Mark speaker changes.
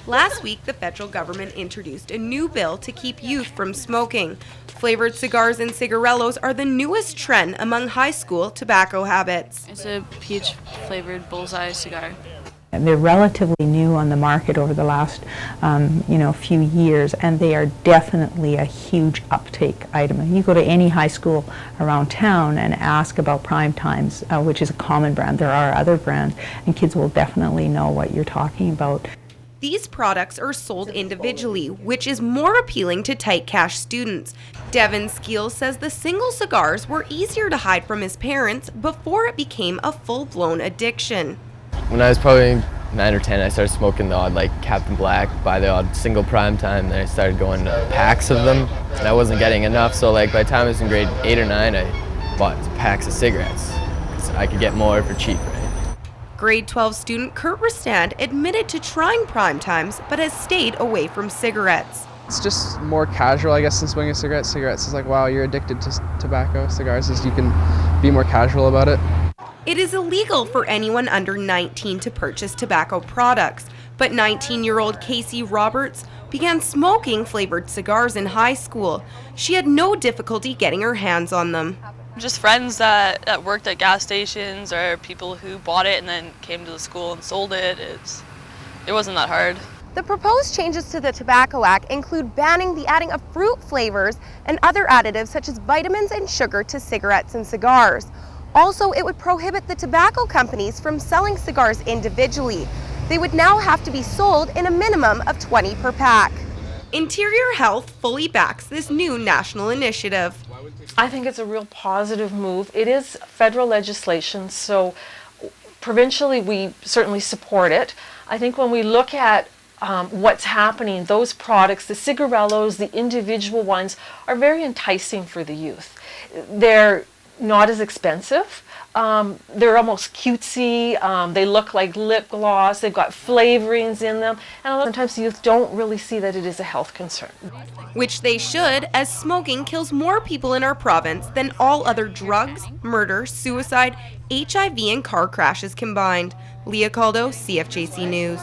Speaker 1: Last week, the federal government introduced a new bill to keep youth from smoking. Flavored cigars and cigarillos are the newest trend among high school tobacco habits.
Speaker 2: It's a peach-flavored bullseye cigar.
Speaker 3: They're relatively new on the market over the last few years, and they are definitely a huge uptake item. You go to any high school around town and ask about Prime Times, which is a common brand. There are other brands, and kids will definitely know what you're talking about.
Speaker 1: These products are sold individually, which is more appealing to tight cash students. Devin Skeel says the single cigars were easier to hide from his parents before it became a full-blown addiction.
Speaker 4: When I was probably 9 or 10, I started smoking the odd, like Captain Black, buy the odd single Prime Time. Then I started going to packs of them, and I wasn't getting enough. So like by the time I was in grade 8 or 9, I bought packs of cigarettes because I could get more for cheap, right?
Speaker 1: Grade 12 student Kurt Restand admitted to trying Prime Times, but has stayed away from cigarettes.
Speaker 5: It's just more casual, I guess, than smoking cigarettes. Cigarettes is like, wow, you're addicted to tobacco. Cigars is you can be more casual about it.
Speaker 1: It is illegal for anyone under 19 to purchase tobacco products, but 19-year-old Casey Roberts began smoking flavored cigars in high school. She had no difficulty getting her hands on them.
Speaker 2: Just friends that worked at gas stations or people who bought it and then came to the school and sold it. It wasn't that hard.
Speaker 6: The proposed changes to the Tobacco Act include banning the adding of fruit flavors and other additives such as vitamins and sugar to cigarettes and cigars. Also, it would prohibit the tobacco companies from selling cigars individually. They would now have to be sold in a minimum of 20 per pack. Interior Health fully backs this new national initiative.
Speaker 7: I think it's a real positive move. It is federal legislation, so provincially we certainly support it. I think when we look at what's happening, those products, the cigarillos, the individual ones, are very enticing for the youth. They're not as expensive. They're almost cutesy. They look like lip gloss. They've got flavorings in them. And sometimes the youth don't really see that it is a health concern.
Speaker 1: Which they should, as smoking kills more people in our province than all other drugs, murder, suicide, HIV, and car crashes combined. Leah, CFJC News.